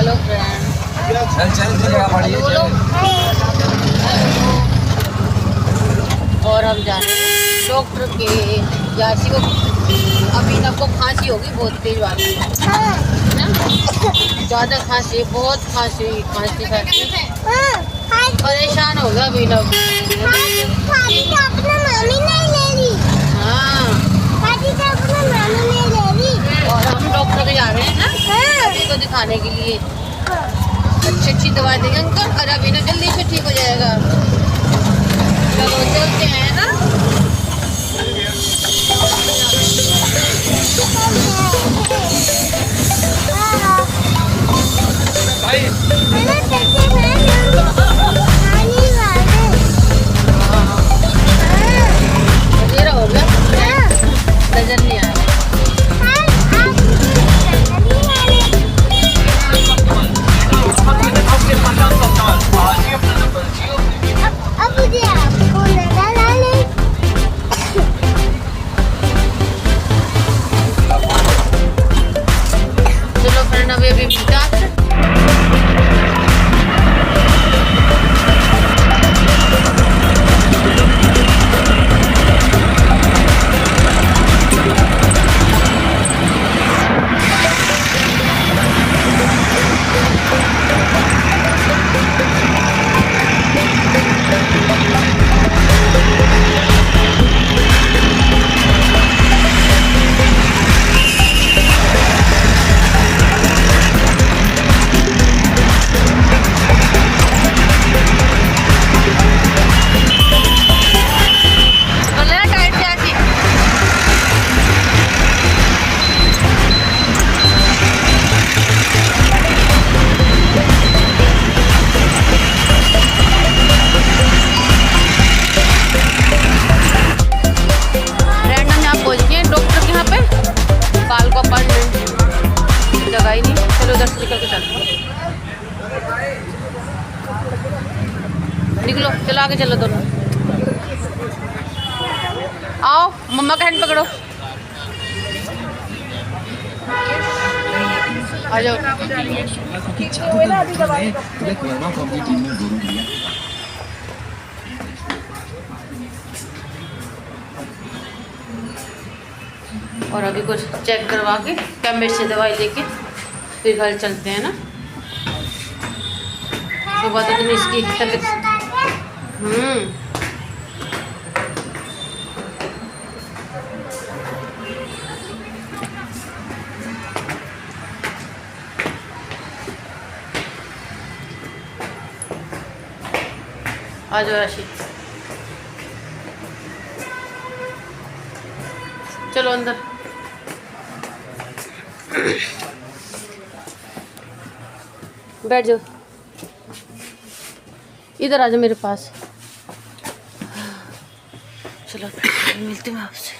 Hello friend, और हम जा रहे हैं डॉक्टर के। यासी को अभिनव को खांसी होगी बहुत तेज वाली ना, ज़्यादा खांसी, बहुत खांसी परेशान हो गया अभिनव। हाँ, और हम डॉक्टर के जा रहे हैं ना अभी को दिखाने के लिए। अच्छी दवाई देंगे उनको और अभिनव जल्दी से ठीक हो जाएगा। चलो चलते हैं ना। अंधेरा हो गया, नजर नहीं आ रहा। चलो फ्रेंड अभी जगह ही नहीं। चलो उधर से निकल के चलो, निकलो, चलो आगे चलो दोनों। आओ मम्मा का हैंड पकड़ो, आ जाओ। और अभी कुछ चेक करवा के केमिस्ट से दवाई लेके फिर घर चलते हैं ना। सुबह तो दिन इसकी तबीयत आ जाओ राशि, चलो अंदर। बैठ जाओ, इधर आ जाओ मेरे पास। चलो मिलती हूँ आपसे।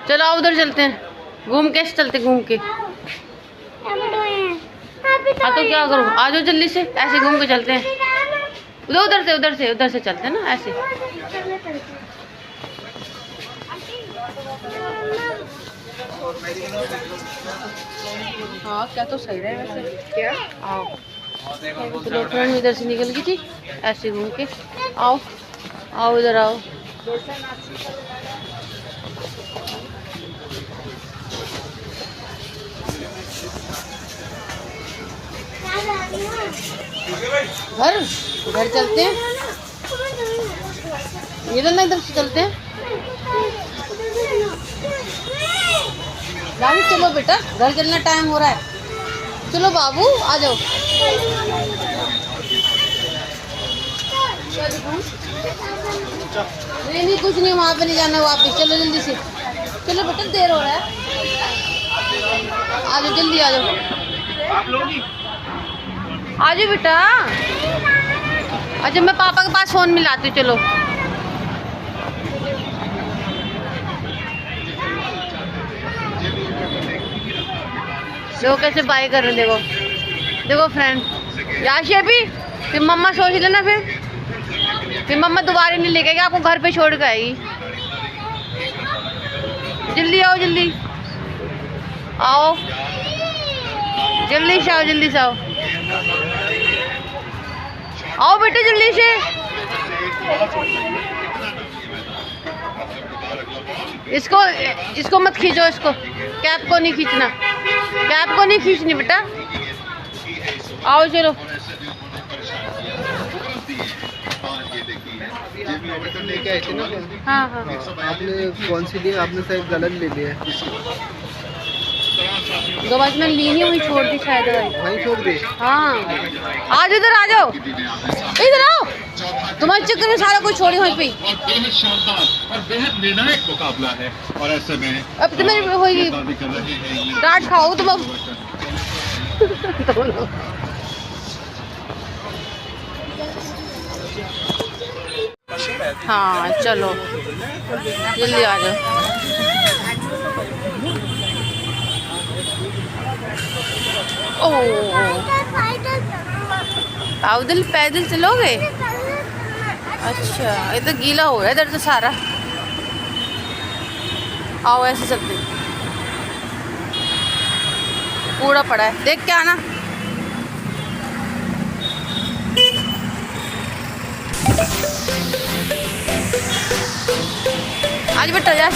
चलो आओ उधर चलते हैं, घूम के चलते, घूम के। हाँ तो क्या करूँ, आ जाओ जल्दी से, ऐसे घूम के चलते हैं। उधर से चलते हैं ना ऐसे। हाँ क्या तो सही रहे वैसे। क्या आओ, चलो फ्रेंड इधर से निकल गई थी, ऐसे घूम के आओ। आओ इधर आओ। घर चलते हैं, इधर ना, इधर से चलते हैं। चलो बेटा, घर चलना टाइम हो रहा है। चलो बाबू आ जाओ। नहीं कुछ नहीं, वहाँ पे नहीं जाना, वापस चलो जल्दी से। चलो बेटा देर हो रहा है, आ जाओ जल्दी, आ जाओ आ जाओ बेटा। अच्छा मैं पापा के पास फ़ोन मिलाती हूँ। चलो देखो कैसे बाय कर रहे हैं, देखो देखो फ्रेंड। याशी अभी फिर मम्मा सोच लेना, फिर मम्मा दोबारा नहीं लेके आपको घर पे छोड़ के आएगी। जल्दी आओ, जल्दी आओ, जल्दी से आओ, जल्दी से आओ, आओ बेटे जल्दी से। इसको मत खींचो, इसको कैप को नहीं खींचना, कैप को नहीं खींचनी बेटा। आओ चलो। लेके आए थे ना। हाँ हाँ। आपने कौन सी ली? आपने शायद गलत ले लिया। दवाई मैंने ली नहीं, वहीं छोड़ दी शायद दवाई। वहीं छोड़ दी? हाँ। आज इधर आ जाओ, इधर आओ, तुम्हारे चक्कर में सारा कुछ छोड़ी वहीं पे। बेहद शानदार और बेहद निर्णायक मुकाबला है और ऐसे में अब तो मेरी होगी डांट खाओ तुम अब। हाँ चलो जल्दी आ जाओ। ओह पैदल पैदल चलोगे? अच्छा ये तो गीला हो रहा है इधर तो सारा। आओ ऐसे चलते, कूड़ा पड़ा है, देख के आना। आज बेटा जा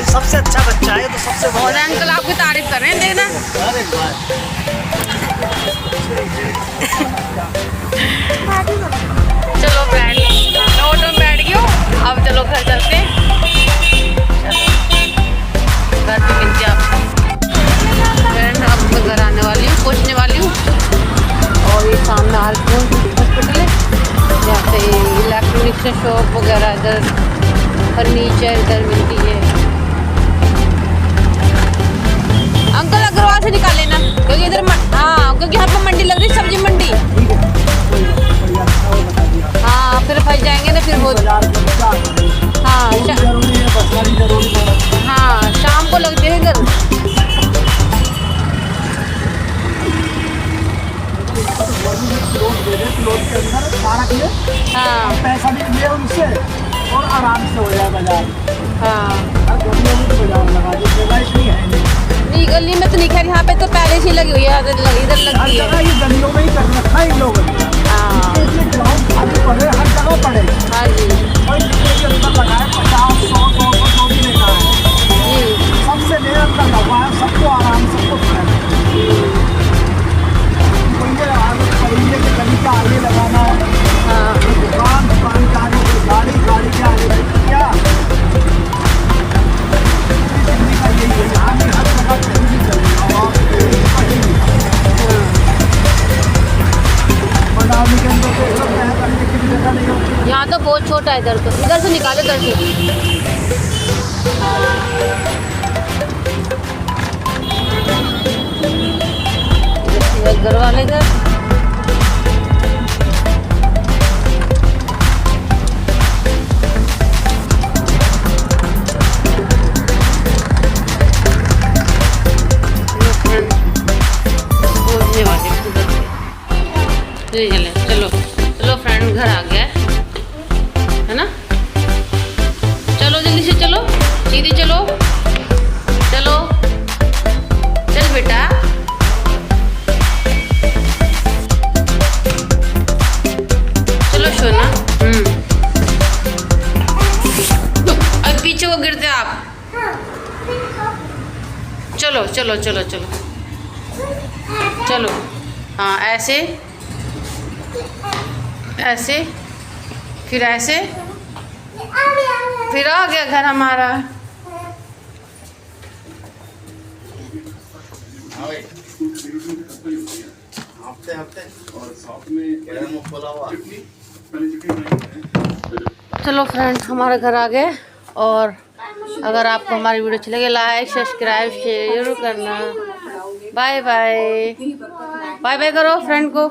सबसे अच्छा बच्चा है तो सबसे और अंकल आपकी तारीफ कर रहे हैं, देखना। चलो फ्रेंड ऑटो में बैठ गई हो, अब चलो घर चलते हैं। घर पे मिलती है आपको फ्रेंड। अब मैं घर आने वाली हूँ, पहुँचने वाली हूँ। और ये सामने हॉस्पिटल है, यहाँ पे इलेक्ट्रॉनिक्स शॉप वगैरह, इधर फर्नीचर इधर मिलती है। अंकल अग्रवाल से निकाल लेना, क्योंकि इधर हाँ, क्योंकि यहाँ पर मंडी लग रही है, सब्जी मंडी। हाँ फिर फंस जाएंगे ना, फिर वो हाँ हाँ शाम को लगते हैं इधर। हाँ पैसा भी लिया उनसे और आराम से हो जाए बाजार। हाँ बाजार लगा दी, नहीं गली में तो नहीं, खैर यहाँ पे तो पहले से लगी हुई है, इधर लगी है। ये गलियों में ही कर रखा है इन लोगों ने। हाँ ग्राउंड खाली पड़े, हर जगह पड़े। हाँ जी लगाए 50, 100, 200 जो भी लेना है जी, सबसे मेरा अंदर लगा है, सबको आराम, सबको के गली का आगे लगाना है। हाँ दुकान के आगे, गाड़ी के आगे क्या यही है। यहाँ भी हर जगह कहीं भी चल बनाने के अंदर तो करने की भी जगह नहीं होती। यहाँ तो बहुत छोटा है, इधर से निकाले, इधर से घर वाले इधर। चलो चलो फ्रेंड घर आ गया है ना। चलो जल्दी से चलो, सीधी चलो, चलो चल बेटा। चलो सोना। अब पीछे को गिरते आप। चलो चलो चलो चलो चलो। हाँ ऐसे ऐसे, फिर ऐसे, फिर आ गया घर हमारा। और साथ में चटनी, पहले चटनी बनाई। चलो फ्रेंड्स, हमारे घर आ गए। और अगर आपको हमारी वीडियो अच्छी लगे, लाइक सब्सक्राइब शेयर जरूर करना। बाय बाय, बाय बाय करो फ्रेंड को।